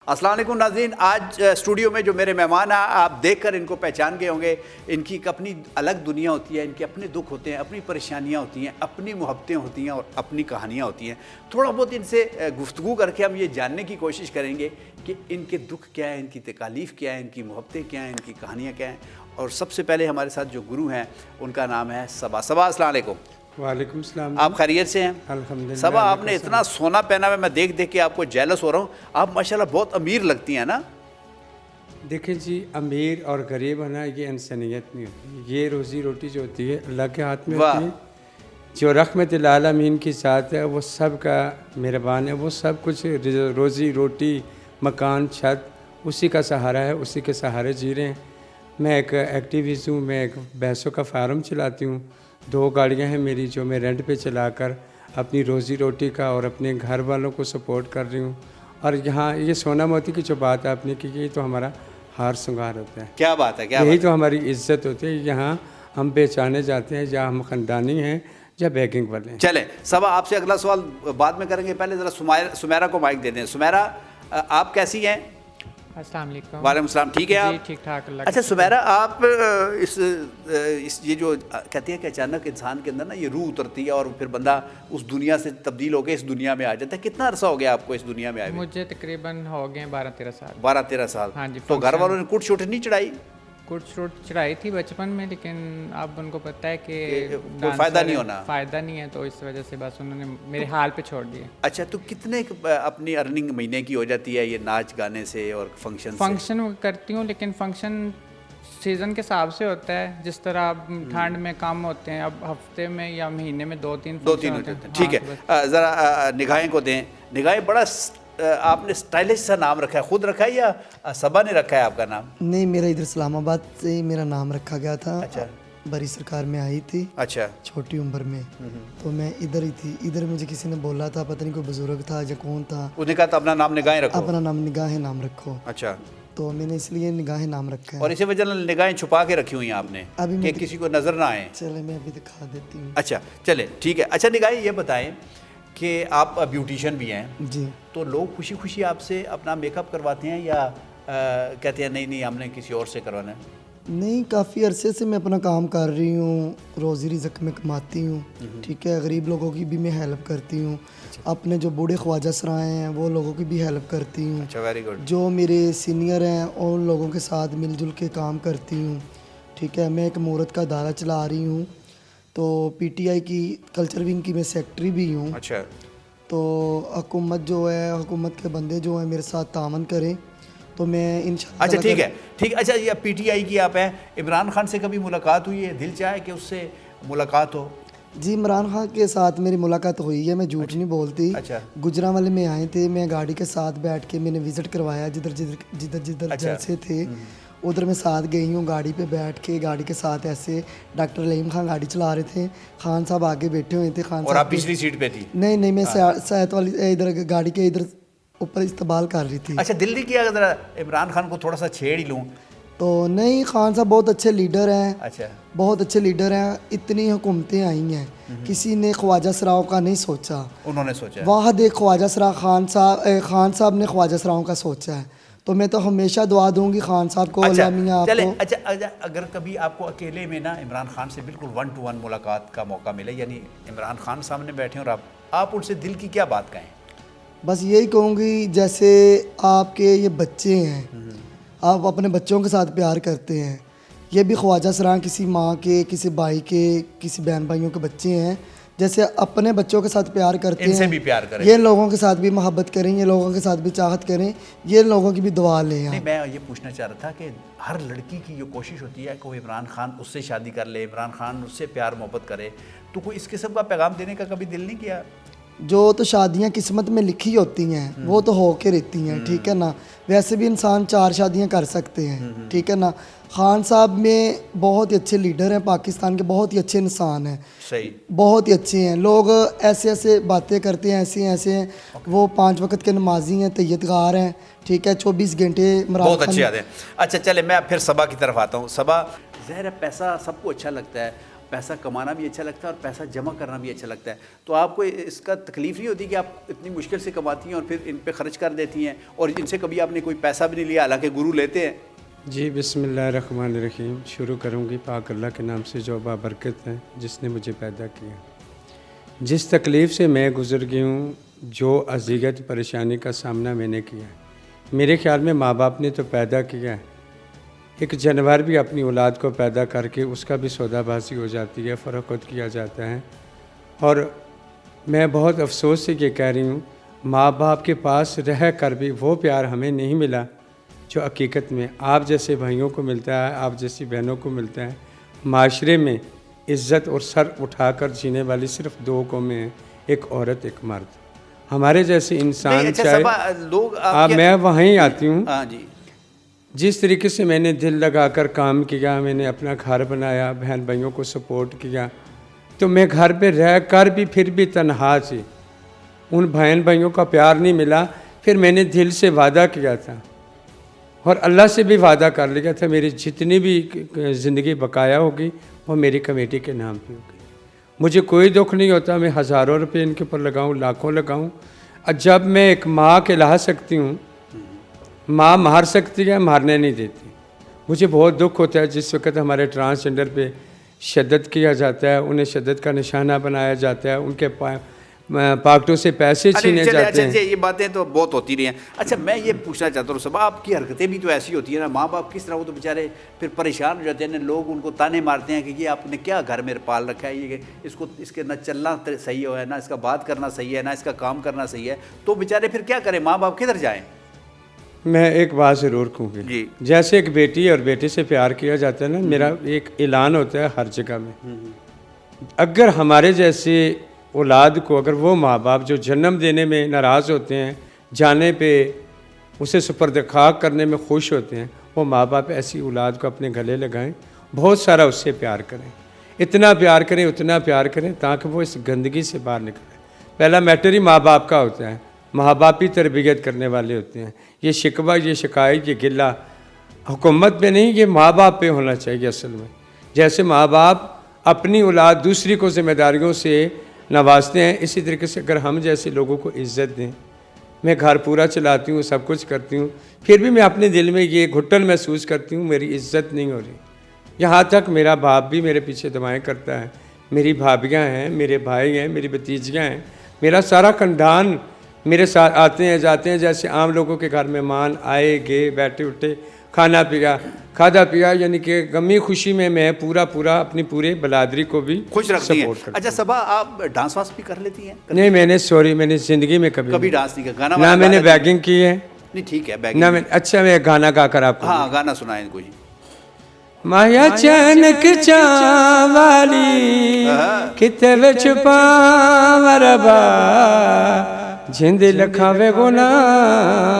अस्सलाम वालेकुम नाज़रीन। आज स्टूडियो में जो मेरे मेहमान हैं, आप देखकर इनको पहचान गए होंगे। इनकी एक अपनी अलग दुनिया होती है, इनके अपने दुख होते हैं, अपनी परेशानियां होती हैं, अपनी मोहब्बतें होती हैं और अपनी कहानियां होती हैं। थोड़ा बहुत इनसे गुफ्तगू करके हम ये जानने की कोशिश करेंगे कि इनके दुख क्या है, इनकी तकालीफ़ क्या है, इनकी मोहब्बतें क्या हैं, इनकी कहानियाँ क्या हैं। और सबसे पहले हमारे साथ जो गुरु हैं उनका नाम है सबा। सबा, अस्सलाम वालेकुम। वालेकुम सलाम। आप खैरियत से हैं? अल्हम्दुलिल्लाह। सबा, आपने इतना सोना पहना है, मैं देख देख के आपको जेलस हो रहा हूँ। आप माशाल्लाह बहुत अमीर लगती हैं ना। देखिए जी, अमीर और गरीब होना ये इंसानियत नहीं होती, ये रोज़ी रोटी जो होती है अल्लाह के हाथ में होती है। जो रहमतुल आलमीन की ज़ात है वो सब का मेहरबान है, वो सब कुछ रोज़ी रोटी मकान छत उसी का सहारा है, उसी के सहारे जी रहे हैं। मैं एक एक्टिविस्ट हूँ, मैं एक भैंसों का फार्म चलाती हूँ, 2 गाड़ियाँ हैं मेरी जो मैं रेंट पे चलाकर अपनी रोज़ी रोटी का और अपने घर वालों को सपोर्ट कर रही हूँ। और यहाँ ये सोना मोती की जो बात आपने की, ये तो हमारा हार श्रृंगार होता है। क्या बात है, क्या यही बात तो हमारी इज्जत होती है। यहाँ हम पहचाने जाते हैं या हम ख़ानदानी हैं या बैकिंग वाले हैं। चले सबा, आपसे अगला सवाल बाद में करेंगे, पहले ज़रा सुमेरा को माइक दे दें। सुमेरा, आप कैसी हैं? अस्सलाम वालेकुम। वालेकुम सलाम। ठीक है आप? जी ठीक ठाक। अच्छा सुमेरा, आप इस ये जो कहते हैं कि अचानक इंसान के अंदर ना ये रूह उतरती है और फिर बंदा उस दुनिया से तब्दील होकर इस दुनिया में आ जाता है। कितना अरसा हो गया आपको इस दुनिया में आए? मुझे तकरीबन हो गए 12-13 साल। 12-13 साल। हाँ जी। तो घर वालों ने कुट शुट नहीं चढ़ाई? कुछ छूट चढ़ाई थी बचपन में, लेकिन अब उनको पता है कि कोई फ़ायदा नहीं होना, फ़ायदा नहीं है, तो इस वजह से बस उन्होंने मेरे हाल पे छोड़ दिए। अच्छा, तो कितने अपनी अर्निंग महीने की हो जाती है ये नाच गाने से और फंक्शन से? फंक्शन करती हूँ, लेकिन फंक्शन सीज़न के हिसाब से होता है। जिस तरह अब ठंड में कम होते हैं, अब हफ्ते में या महीने में 2-3 हो जाते हैं। ठीक है, ज़रा निगाहें को दें। निगाहें, बड़ा आपने स्टाइलिश सा नाम रखा है, खुद रखा है या सबा ने रखा है आपका नाम? नहीं, मेरा इधर इस्लामाबाद से ही मेरा नाम रखा गया था। अच्छा। बड़ी सरकार में आई थी। अच्छा। छोटी उम्र में, तो मैं इधर ही थी। इधर मुझे किसी ने बोला था, पता नहीं कोई बुजुर्ग था या कौन था, उसने कहा था अपना नाम निगाहें रखो। अपना नाम निगाहें नाम रखो। अच्छा। तो मैंने इसलिए निगाहें नाम रखा है। और इसी वजह से निगाहें छुपा के रखी हुई हैं आपने अभी कि किसी को नजर ना आए। चले मैं अभी दिखा देती हूँ। अच्छा चले, ठीक है। अच्छा निगाहें, ये बताएं कि आप ब्यूटिशियन भी हैं जी। तो लोग खुशी खुशी आपसे अपना मेकअप करवाते हैं या कहते हैं नहीं नहीं हमने किसी और से करवाना है? नहीं, काफ़ी अरसे से मैं अपना काम कर रही हूँ, रोज़ी रिज़्क में कमाती हूँ। ठीक है, गरीब लोगों की भी मैं हेल्प करती हूँ। अपने जो बूढ़े ख्वाजा सराए हैं वो लोगों की भी हेल्प करती हूँ। अच्छा, वेरी गुड। जो जो मेरे सीनियर हैं उन लोगों के साथ मिलजुल के काम करती हूँ। ठीक है, मैं एक मूरत का अदारा चला रही हूँ, तो पीटीआई की कल्चर विंग की मैं सेक्रेटरी भी हूँ। अच्छा। तो हुकूमत जो है, हुकूमत के बंदे जो हैं मेरे साथ तामन करें तो मैं इंशाल्लाह। अच्छा ठीक है, ठीक। अच्छा, ये पीटीआई की आप हैं, इमरान खान से कभी मुलाकात हुई है? दिल चाहे कि उससे मुलाकात हो? जी, इमरान खान के साथ मेरी मुलाकात हुई है, मैं झूठ नहीं बोलती। अच्छा। गुजरांवाले में आए थे, मैं गाड़ी के साथ बैठ के मैंने विज़िट करवाया, जिधर जिधर जिधर अच्छा। जलसे थे उधर मैं साथ गई हूँ। गाड़ी पे बैठ के गाड़ी के साथ ऐसे डॉक्टर रहीम खान गाड़ी चला रहे थे, खान साहब आगे बैठे हुए थे। खान और साहब आप पिछली सीट पे थी? नहीं नहीं, मैं साथ वाली इधर गाड़ी के इधर ऊपर इस्तेमाल कर रही थी। अच्छा, दिल नहीं किया अगर ज़रा इमरान खान को थोड़ा सा छेड़ ही लूँ? तो नहीं, खान साहब बहुत अच्छे लीडर हैं। अच्छा। बहुत अच्छे लीडर हैं। इतनी हुकूमतें आई हैं, किसी ने ख्वाजा सराओं का नहीं सोचा। उन्होंने सोचा? वाहद एक ख्वाजा सरा खान साहब ने ख्वाजा सराओं का सोचा है। तो मैं तो हमेशा दुआ दूंगी खान साहब को। अच्छा, अल्लाह मियां चले। आपको। अच्छा, अगर कभी आपको अकेले में ना इमरान खान से बिल्कुल 1 to 1 मुलाकात का मौका मिले, यानी इमरान खान सामने बैठे और आप उनसे दिल की क्या बात कहें? बस यही कहूँगी, जैसे आपके ये बच्चे हैं, आप अपने बच्चों के साथ प्यार करते हैं, ये भी ख्वाजा सरा किसी माँ के, किसी भाई के, किसी बहन भाइयों के बच्चे हैं। जैसे अपने बच्चों के साथ प्यार करते हैं, इनसे भी प्यार करें। ये लोगों के साथ भी मोहब्बत करें, ये लोगों के साथ भी चाहत करें, ये लोगों की भी दुआ लें। नहीं, मैं ये पूछना चाह रहा था कि हर लड़की की ये कोशिश होती है कि वो इमरान खान उससे शादी कर ले, इमरान खान उससे प्यार मोहब्बत करे, तो कोई इस किस्म का पैगाम देने का कभी दिल नहीं किया? जो तो शादियां किस्मत में लिखी होती हैं वो तो हो के रहती हैं। ठीक है ना, वैसे भी इंसान 4 शादियां कर सकते हैं। ठीक है ना, खान साहब में बहुत ही अच्छे लीडर हैं, पाकिस्तान के बहुत ही अच्छे इंसान हैं। सही, बहुत बहुत ही अच्छे हैं। लोग ऐसे ऐसे बातें करते हैं, ऐसे ऐसे हैं। वो 5 वक्त के नमाजी हैं, तैयतगार हैं। ठीक है, 24 घंटे बहुत अच्छी याद है। अच्छा चले, मैं फिर सबा की तरफ आता हूँ। सबा, ज़ाहिर है पैसा सबको अच्छा लगता है पैसा कमाना भी अच्छा लगता है और पैसा जमा करना भी अच्छा लगता है। तो आपको इसका तकलीफ़ नहीं होती कि आप इतनी मुश्किल से कमाती हैं और फिर इन पे ख़र्च कर देती हैं, और इनसे कभी आपने कोई पैसा भी नहीं लिया, हालांकि गुरु लेते हैं? जी, बिस्मिल्लाहिर्रहमानिर्रहीम। शुरू करूँगी पाक अल्लाह के नाम से जो बाबरकत है, जिसने मुझे पैदा किया। जिस तकलीफ़ से मैं गुज़र गई हूँ, जो अज़ियत परेशानी का सामना मैंने किया, मेरे ख़्याल में माँ बाप ने तो पैदा किया है, एक जानवर भी अपनी औलाद को पैदा करके उसका भी सौदाबाजी हो जाती है, फ़रोख्त किया जाता है। और मैं बहुत अफसोस से ये कह रही हूँ, माँ बाप के पास रह कर भी वो प्यार हमें नहीं मिला जो हकीकत में आप जैसे भाइयों को मिलता है, आप जैसी बहनों को मिलता है। माशरे में इज़्ज़त और सर उठाकर जीने वाली सिर्फ दो कौमें हैं, एक औरत, एक मर्द। हमारे जैसे इंसान अच्छा, चाहे लोग मैं वहीं आती हूँ। हाँ जी। जिस तरीके से मैंने दिल लगाकर काम किया, मैंने अपना घर बनाया, बहन भाइयों को सपोर्ट किया, तो मैं घर पे रह कर भी फिर भी तन्हा थी, उन बहन भाइयों का प्यार नहीं मिला। फिर मैंने दिल से वादा किया था और अल्लाह से भी वादा कर लिया था, मेरी जितनी भी ज़िंदगी बकाया होगी वो मेरी कमेटी के नाम पे होगी। मुझे कोई दुख नहीं होता, मैं हज़ारों रुपए इनके ऊपर लगाऊं, लाखों लगाऊं। और जब मैं एक माँ कहला सकती हूँ, माँ मार सकती है, मारने नहीं देती। मुझे बहुत दुख होता है जिस वक्त हमारे ट्रांसजेंडर पे शद्दत किया जाता है, उन्हें शद्दत का निशाना बनाया जाता है, उनके पॉकेटों से पैसे छीने जाते हैं। ये बातें तो बहुत होती रही हैं। अच्छा, मैं ये पूछना चाहता हूँ, सब आपकी हरकतें भी तो ऐसी होती है ना, माँ बाप किस तरह, वो तो बेचारे फिर परेशान हो जाते हैं ना, लोग उनको ताने मारते हैं कि ये आपने क्या घर में पाल रखा है, ये इसको, इसके ना चलना सही है ना, इसका बात करना सही है ना, इसका काम करना सही है, तो बेचारे फिर क्या करें, माँ बाप किधर जाएँ? मैं एक बात ज़रूर कहूँगी, जैसे एक बेटी और बेटे से प्यार किया जाता है ना, मेरा एक ऐलान होता है हर जगह में, अगर हमारे जैसे औलाद को, अगर वो माँ बाप जो जन्म देने में नाराज़ होते हैं, जाने पे उसे सुपर्द खाक करने में खुश होते हैं, वो माँ बाप ऐसी औलाद को अपने गले लगाएं, बहुत सारा उससे प्यार करें, इतना प्यार करें, उतना प्यार करें ताकि वो इस गंदगी से बाहर निकले। पहला मैटर ही माँ बाप का होता है, माँ बाप ही तरबियत करने वाले होते हैं। ये शिकवा, ये शिकायत, ये गिला हुकूमत पे नहीं, ये माँ बाप पे होना चाहिए असल में। जैसे माँ बाप अपनी औलाद दूसरी को जिम्मेदारियों से नवाजते हैं, इसी तरीके से अगर हम जैसे लोगों को इज़्ज़त दें। मैं घर पूरा चलाती हूँ, सब कुछ करती हूँ, फिर भी मैं अपने दिल में ये घुटन महसूस करती हूँ, मेरी इज़्ज़त नहीं हो रही। यहाँ तक मेरा बाप भी मेरे पीछे दवाएँ करता है, मेरी भाभियाँ हैं, मेरे भाई हैं, मेरी भतीजियाँ हैं, मेरा सारा खानदान मेरे साथ आते हैं जाते हैं, जैसे आम लोगों के घर मेहमान आए गए, बैठे उठे, खाना पिया, खादा पिया, यानी कि गमी खुशी में मैं पूरा अपनी पूरे बलादरी को भी खुश रखती हैं। करती। अच्छा सबा, आप डांस वांस भी कर लेती हैं? नहीं, मैंने ज़िंदगी में कभी डांस नहीं किया, गाना ना मैंने बैगिंग की है। नहीं, ठीक है, बैगिंग ना मैं, अच्छा मैं गाना गा कर आपको, हाँ गाना सुनाएं कोई। माया चैनक चावाली किते विच पावरबा जिंद लखावे गुना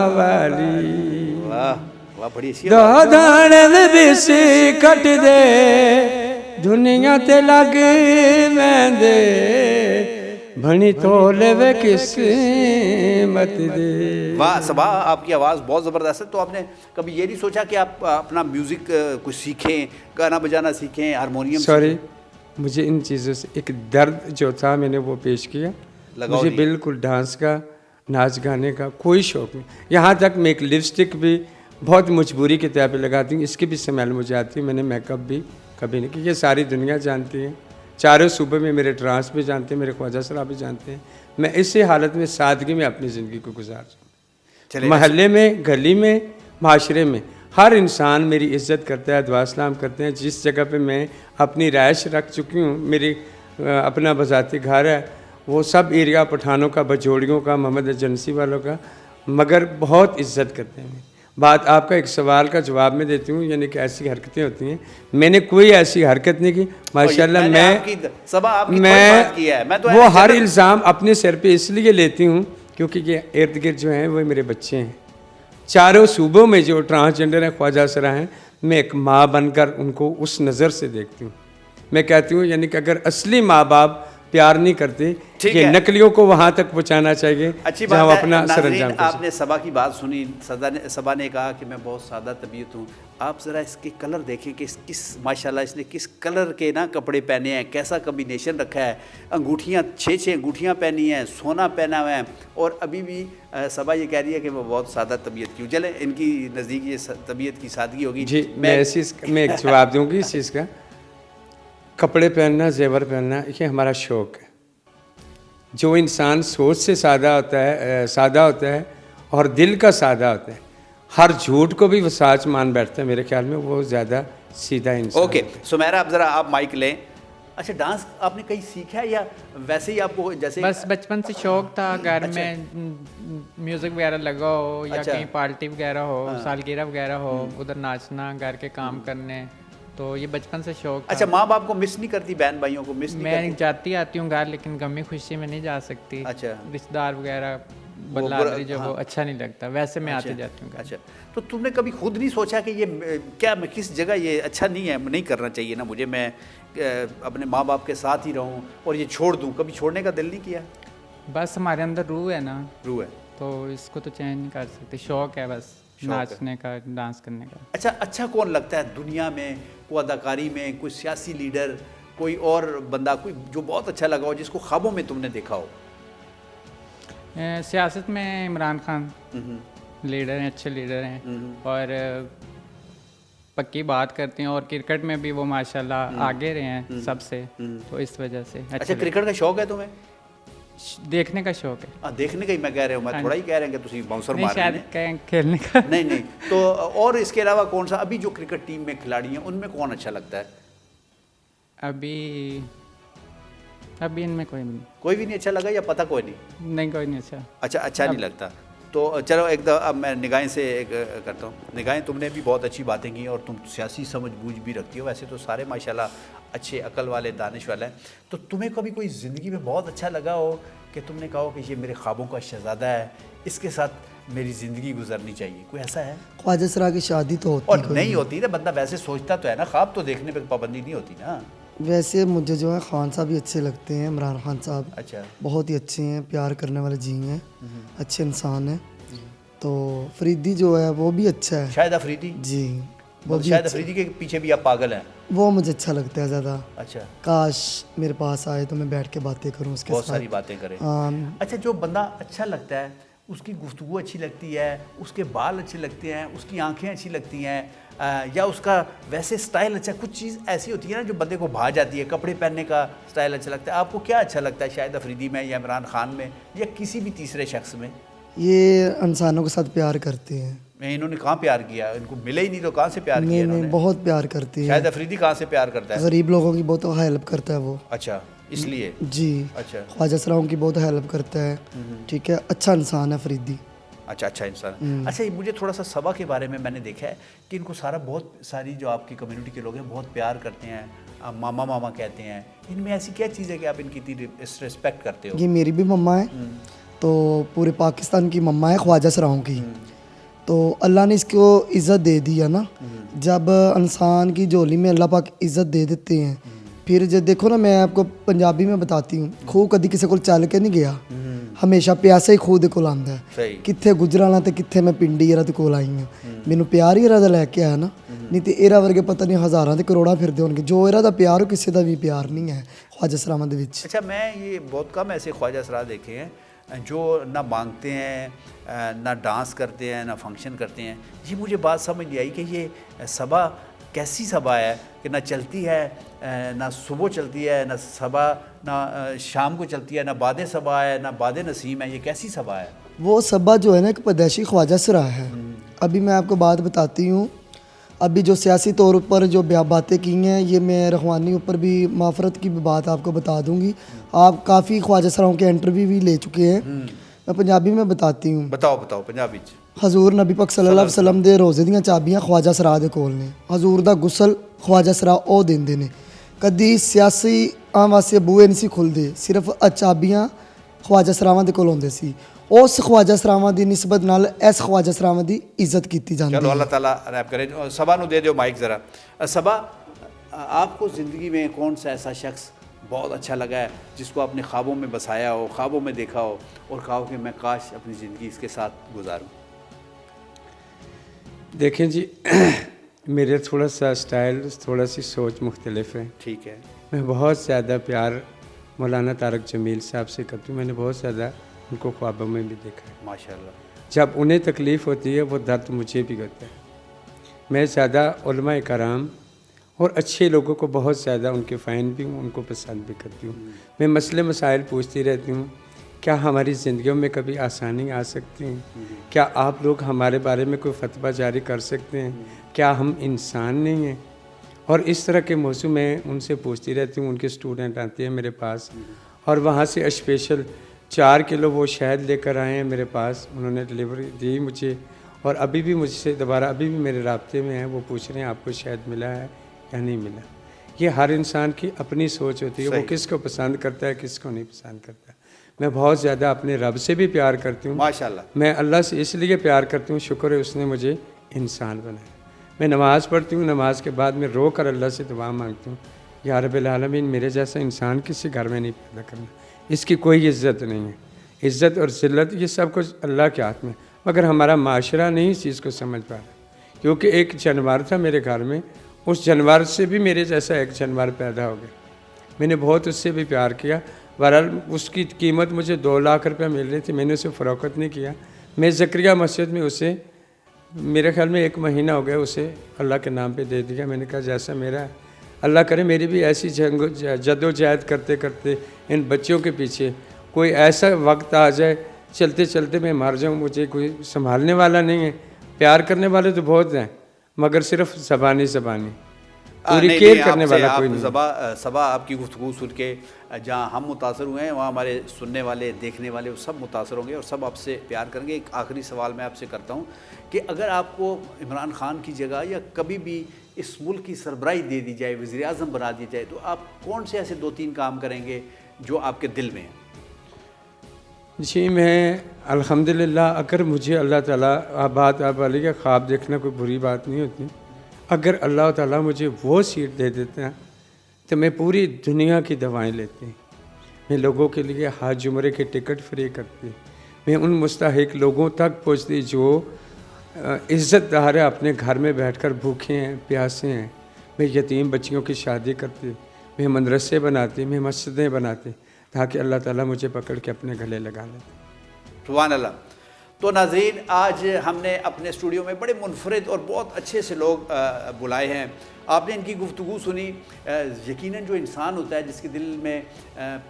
वाली, वाह वाह, बड़ी अच्छी दो दाने विच कट दे दुनिया ते लग वेंदे भनी तोले वे किस्मत दे। वाह सबा, आपकी आवाज़ बहुत ज़बरदस्त है। तो आपने कभी ये नहीं सोचा कि आप अपना म्यूज़िक कुछ सीखें, गाना बजाना सीखें, हारमोनियम? सॉरी, मुझे इन चीज़ों से एक दर्द जो था मैंने वो पेश किया। मुझे बिल्कुल डांस का, नाच गाने का कोई शौक़ नहीं। यहाँ तक मैं एक लिपस्टिक भी बहुत मजबूरी के तौर पे लगाती हूँ, इसकी भी स्मेल मुझे आती है। मैंने मेकअप भी कभी नहीं, क्योंकि ये सारी दुनिया जानती है, चारों सूबे में मेरे ट्रांस भी जानते हैं, मेरे ख्वाजा सराब भी जानते हैं। मैं इसी हालत में सादगी में अपनी ज़िंदगी को गुजार, महल्ले में, गली में, माशरे में हर इंसान मेरी इज़्ज़त करता है, दुआ सलाम करते हैं। जिस जगह पे मैं अपनी राइश रख चुकी हूँ, मेरी अपना बजाती घर है, वो सब एरिया पठानों का, बजोड़ियों का, मोहम्मद एजेंसी वालों का, मगर बहुत इज़्ज़त करते हैं। बात आपका एक सवाल का जवाब मैं देती हूँ, यानी कि ऐसी हरकतें होती हैं, मैंने कोई ऐसी हरकत नहीं की माशाल्लाह। मैं वो हर इल्ज़ाम अपने सिर पे इसलिए लेती हूँ क्योंकि ये इर्द गिर्द जो हैं वो मेरे बच्चे हैं। चारों सूबों में जो ट्रांसजेंडर हैं, ख्वाजा सरा हैं, मैं एक माँ बनकर उनको उस नज़र से देखती हूँ। मैं कहती हूँ यानी कि अगर असली माँ बाप प्यार नहीं करते ठीक कि है। नकलियों को वहाँ तक पहुँचाना चाहिए अच्छी जहाँ बात वो है। अपना नाज़रीन, सरंजाम कर सकें। आपने सबा की बात सुनी। सबा ने कहा कि मैं बहुत सादा तबीयत हूँ। आप ज़रा इसके कलर देखें कि किस माशाल्लाह इसने किस कलर के ना कपड़े पहने हैं, कैसा कम्बिनेशन रखा है। अंगूठियाँ 6 अंगूठियाँ पहनी हैं, सोना पहना हुआ है, और अभी भी सबा ये कह रही है कि मैं बहुत सादा तबीयत की हूँ। चले इनकी नज़दीक ये तबीयत की सादगी होगी। जी मैं एक जवाब दूंगी इस चीज़ का। कपड़े पहनना, जेवर पहनना, ये हमारा शौक़ है। जो इंसान सोच से सादा होता है और दिल का सादा होता है, हर झूठ को भी वो सच मान बैठता है, मेरे ख्याल में वो ज़्यादा सीधा इंसान। ओके सुमेरा, अब ज़रा आप माइक लें। अच्छा, डांस आपने कहीं सीखा है या वैसे ही आपको जैसे? बस बचपन से शौक था, घर अच्छा। में म्यूज़िक वगैरह लगा हो या अच्छा। कहीं पार्टी वगैरह हो, हाँ। सालगिरह वगैरह हो, उधर नाचना, घर के काम करने, तो ये बचपन से शौक था। अच्छा, माँ बाप को मिस नहीं करती, बहन भाइयों को मिस नहीं मैं करती? जाती आती हूँ घर, लेकिन गमी खुशी में नहीं जा सकती। अच्छा। रिश्तेदार वगैरह वो बल्लादरी जो हाँ। वो अच्छा नहीं लगता, वैसे मैं अच्छा, आती जाती हूँ घर। अच्छा, तो तुमने कभी खुद नहीं सोचा कि ये क्या मैं किस जगह ये अच्छा नहीं है, नहीं करना चाहिए ना मुझे, मैं अपने माँ बाप के साथ ही रहूँ और ये छोड़ दूँ? कभी छोड़ने का दिल नहीं किया? बस हमारे अंदर रूह है ना, रूह है। तो इसको तो चेंज नहीं कर सकते। शौक है बस शौक है। नाचने का, डांस करने का। अच्छा, अच्छा कौन लगता है दुनिया में, कोई अदाकारी में, कोई सियासी लीडर, कोई और बंदा, कोई जो बहुत अच्छा लगा हो, जिसको ख्वाबों में तुमने देखा हो? सियासत में इमरान खान लीडर हैं, अच्छे लीडर हैं, और पक्की बात करते हैं, और क्रिकेट में भी वो माशाल्लाह आगे रहे हैं सबसे, तो इस वजह से अच्छा, अच्छे क्रिकेट का शौक है तुम्हें? देखने का शौक है। हाँ, देखने का ही मैं कह रहा हूँ, मैं हाँ थोड़ा ही कह रहे हैं कि तुम बाउंसर नहीं, मार रहे शायद हैं। कहें खेलने का। नहीं नहीं, तो और इसके अलावा कौन सा अभी जो क्रिकेट टीम में खिलाड़ी हैं उनमें कौन अच्छा लगता है? अभी इनमें कोई नहीं, कोई भी नहीं अच्छा लगा या पता कोई नहीं? नहीं कोई नहीं अच्छा। अच्छा, अच्छा नहीं लगता। तो चलो एक दफ़ा अब मैं निगाहें से एक करता हूँ। निगाहें, तुमने भी बहुत अच्छी बातें की और तुम सियासी समझ बूझ भी रखती हो। वैसे तो सारे माशाल्लाह अच्छे अकल वाले, दानिश वाले हैं। तो तुम्हें कभी कोई ज़िंदगी में बहुत अच्छा लगा हो कि तुमने कहा हो कि ये मेरे ख्वाबों का शहज़ादा है, इसके साथ मेरी ज़िंदगी गुजरनी चाहिए, कोई ऐसा है? ख्वाजा सरा की शादी तो होती और कोई नहीं होती ना, बंदा वैसे सोचता तो है ना, ख्वाब तो देखने पे पाबंदी नहीं होती ना। वैसे मुझे जो है खान साहब भी अच्छे लगते हैं, इमरान खान साहब अच्छा। बहुत ही अच्छे हैं, प्यार करने वाले जी हैं, अच्छे इंसान हैं। तो फरीदी जो है वो भी अच्छा है शाहिद अफरीदी जी, वो भी शाहिद अच्छा, अफरीदी के पीछे भी आप पागल हैं? वो मुझे अच्छा लगता है ज़्यादा। अच्छा, काश मेरे पास आए तो मैं बैठ के बातें करूं उसके बहुत साथ। सारी बातें करें। हाँ, अच्छा, जो बंदा अच्छा लगता है उसकी गुफ्तगू अच्छी लगती है, उसके बाल अच्छे लगते हैं, उसकी आंखें अच्छी लगती हैं, या उसका वैसे स्टाइल अच्छा, कुछ चीज़ ऐसी होती है ना जो बंदे को भा जाती है, कपड़े पहनने का स्टाइल अच्छा लगता है। आपको क्या अच्छा लगता है शाहिद अफरीदी में या इमरान खान में या किसी भी तीसरे शख्स में? ये इंसानों के साथ प्यार करते हैं। इन्होंने कहाँ प्यार किया? इनको मिले ही नहीं तो कहाँ से प्यार किया नहीं इन्होंने? नहीं, बहुत प्यार करते हैं। शाहिद अफरीदी कहाँ से प्यार करता है? गरीब लोगों की बहुत हेल्प करता है वो। अच्छा, इसलिए? जी, अच्छा ख्वाजा सराओं की बहुत हेल्प करता है। ठीक है, अच्छा इंसान है फरीदी। अच्छा, अच्छा इंसान। अच्छा, ये मुझे थोड़ा सा सबा के बारे में मैंने देखा है कि इनको बहुत सारी जो आपकी कम्युनिटी के लोग हैं बहुत प्यार करते हैं, मामा मामा कहते हैं। इनमें ऐसी क्या चीज़ है कि आप इनकी इतनी रिस्पेक्ट करते हो? ये मेरी भी मम्मा है, तो पूरे पाकिस्तान की मम्मा है ख्वाजा सराओं की। तो अल्लाह ने इसको इज़्ज़त दे दी है ना। जब इंसान की झोली में अल्लाह पाक इज़्ज़त दे देते हैं, फिर जब देखो ना, मैं आपको पंजाबी में बताती हूँ, खूह कभी किसी को चल के नहीं गया, हमेशा प्यासा ही खूह दे कोल आंदा है। सही। कित्थे गुजराना ते कित्थे मैं पिंडी एरा दे कोल आई हूँ, मैनू प्यार ही एरा दा लैके आया ना, नहीं तो एरा वर्गे पता नहीं हज़ारां ते करोड़ां फिरदे होणगे। जो एरा दा प्यार हो किसी दा भी प्यार नहीं है ख्वाजा सरावां दे विच। अच्छा, मैं ये बहुत कम ऐसे ख्वाजा सरा देखे हैं जो ना मांगते हैं, ना डांस करते हैं, ना फंक्शन करते हैं। ये मुझे बात समझ नहीं आई कि ये सबा कैसी सबा है कि ना चलती है, ना सुबह चलती है, ना सबा ना शाम को चलती है, ना बाद सबा है, ना बाद नसीम है। ये कैसी सबा है? वो सबा जो है ना एक पैदाइशी ख्वाजा सरा है। अभी मैं आपको बात बताती हूँ। अभी जो सियासी तौर पर जो बातें की हैं, ये मैं रखवानी ऊपर भी माफरत की भी बात आपको बता दूंगी। आप काफ़ी ख्वाजा सराओं के इंटरव्यू भी ले चुके हैं। मैं पंजाबी में बताती हूँ। बताओ बताओ पंजाबी च। हजूर नबी पाक सल्लल्लाहु अलैहि वसल्लम दे रोज़े दियां चाबियां ख्वाजा सरा दे कोल ने। हजूर दा गुसल ख्वाजा सरा ओ देंदे ने। कदी सियासी आम वास्ते बूहे नहीं सी खुलदे, सिर्फ चाबियां ख्वाजा सरावां दे कोल होंदे सी। उस ख्वाजा सरावां दी निस्बत नाल इस ख्वाजा सरावां दी इज्जत कीती जांदी चलो है। अल्लाह ताला रैप करे। सबा नू दे दो माइक ज़रा। सबा, आपको ज़िंदगी में कौन सा ऐसा शख्स बहुत अच्छा लगा है, जिसको आपने ख्वाबों में बसाया हो, ख्वाबों में देखा हो और कहा हो कि मैं काश अपनी ज़िंदगी इसके साथ गुजारूं? देखें जी, मेरे थोड़ा सा स्टाइल, थोड़ा सी सोच मुख्तलिफ है। ठीक है। मैं बहुत ज़्यादा प्यार मौलाना तारक जमील साहब से करती हूँ। मैंने बहुत ज़्यादा उनको ख्वाबों में भी देखा है। माशाल्लाह। जब उन्हें तकलीफ़ होती है वो दर्द मुझे भी होता है। मैं ज़्यादा उलमा कराम और अच्छे लोगों को बहुत ज़्यादा उनके फ़ैन भी हूँ, उनको पसंद भी करती हूँ। मैं मसले मसाइल पूछती रहती हूँ, क्या हमारी ज़िंदगियों में कभी आसानी आ सकती है? क्या आप लोग हमारे बारे में कोई फतवा जारी कर सकते हैं? क्या हम इंसान नहीं हैं? और इस तरह के मौजू में उनसे पूछती रहती हूँ। उनके स्टूडेंट आते हैं मेरे पास और वहाँ से स्पेशल 4 किलो वो शहद लेकर आए हैं मेरे पास, उन्होंने डिलीवरी दी मुझे और अभी भी मुझसे दोबारा अभी भी मेरे राब्ते में हैं। वो पूछ रहे हैं आपको शहद मिला है या नहीं मिला। ये हर इंसान की अपनी सोच होती है, वो किसको पसंद करता है, किसको नहीं पसंद करता। मैं बहुत ज़्यादा अपने रब से भी प्यार करती हूँ। माशाल्लाह। मैं अल्लाह से इसलिए प्यार करती हूँ, शुक्र है उसने मुझे इंसान बनाया। मैं नमाज़ पढ़ती हूँ, नमाज के बाद मैं रो कर अल्लाह से दुआ मांगती हूँ, या रब्बिल आलमीन मेरे जैसा इंसान किसी घर में नहीं पैदा करना, इसकी कोई इज़्ज़त नहीं है। इज़्ज़त और ज़िल्लत ये सब कुछ अल्लाह के हाथ में, मगर हमारा माशरा नहीं इस चीज़ को समझ पा रहा। क्योंकि एक जानवर था मेरे घर में, उस जानवर से भी मेरे जैसा एक जानवर पैदा हो गया। मैंने बहुत उससे भी प्यार किया। बहरहाल उसकी कीमत मुझे 2 लाख रुपये मिल रही थी, मैंने उसे फ़रोख्त नहीं किया। मैं ज़करिया मस्जिद में उसे मेरे ख्याल में 1 महीना हो गया उसे अल्लाह के नाम पे दे दिया। मैंने कहा जैसा मेरा है, अल्लाह करे मेरी भी ऐसी जद्दोजहद करते करते इन बच्चों के पीछे कोई ऐसा वक्त आ जाए, चलते चलते मैं मर जाऊँ, मुझे कोई संभालने वाला नहीं है। प्यार करने वाले तो बहुत हैं, मगर सिर्फ ज़बानी पूरी केयर करने वाला कोई नहीं। सबा आपकी गुफ्तगू सुन के जहाँ हम मुतासर हुए हैं, वहाँ हमारे सुनने वाले, देखने वाले वो सब मुतासर होंगे और सब आपसे प्यार करेंगे। एक आखिरी सवाल मैं आपसे करता हूँ कि अगर आपको इमरान खान की जगह या कभी भी इस मुल्क की सरबराही दे दी जाए, वज़ीर आज़म बना दी जाए, तो आप कौन से ऐसे 2-3 काम करेंगे जो आपके दिल में हैं? जी, मैं अल्हम्दुलिल्लाह, अगर मुझे अल्लाह ताला बात आप वाली का ख्वाब देखना कोई बुरी बात नहीं होती। अगर अल्लाह ताला मुझे वो सीट दे देते हैं तो मैं पूरी दुनिया की दवाएं लेती। मैं लोगों के लिए हज उम्रे के टिकट फ्री करती। मैं उन मुस्तहिक लोगों तक पहुँचती जो इज़्ज़तदार है, अपने घर में बैठकर भूखे हैं, प्यासे हैं। मैं यतीम बच्चियों की शादी करती, मैं मदरसे बनाती, मैं मस्जिदें बनाती, ताकि अल्लाह ताला मुझे पकड़ के अपने गले लगा लेते। सुभान अल्लाह। तो नाज़रीन, आज हमने अपने स्टूडियो में बड़े मुनफरिद और बहुत अच्छे से लोग बुलाए हैं। आपने इनकी गुफ्तगू सुनी। यकीनन जो इंसान होता है जिसके दिल में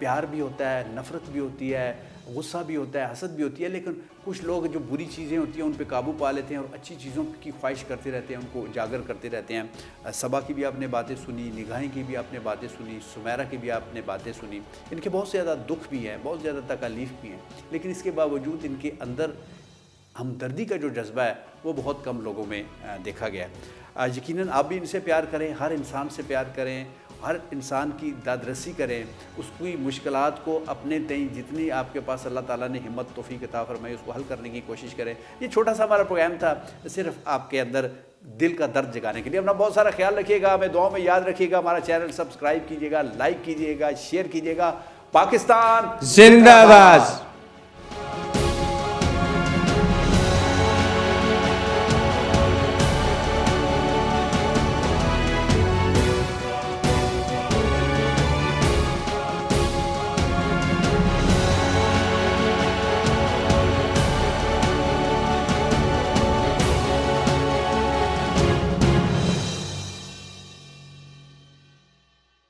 प्यार भी होता है, नफ़रत भी होती है, गुस्सा भी होता है, हसद भी होती है, लेकिन कुछ लोग जो बुरी चीज़ें होती हैं उन पे काबू पा लेते हैं और अच्छी चीज़ों की ख्वाहिश करते रहते हैं, उनको उजागर करते रहते हैं। सबा की भी आपने बातें सुनी, निगाहें की भी आपने बातें सुनी, सुमैरा की भी आपने बातें सुनी। इनके बहुत ज़्यादा दुख भी हैं, बहुत ज़्यादा तकालीफ भी हैं, लेकिन इसके बावजूद इनके अंदर हमदर्दी का जो जज्बा है वो बहुत कम लोगों में देखा गया है। यकीनन आप भी इनसे प्यार करें, हर इंसान से प्यार करें, हर इंसान की दादरसी करें, उसकी मुश्किलात को अपने तय जितनी आपके पास अल्लाह ताला ने हिम्मत तौफीक अता फरमाई उसको हल करने की कोशिश करें। ये छोटा सा हमारा प्रोग्राम था, सिर्फ आपके अंदर दिल का दर्द जगाने के लिए। अपना बहुत सारा ख्याल रखिएगा, हमें दुआ में याद रखिएगा। हमारा चैनल सब्सक्राइब कीजिएगा, लाइक कीजिएगा, शेयर कीजिएगा। पाकिस्तान जिंदाबाद।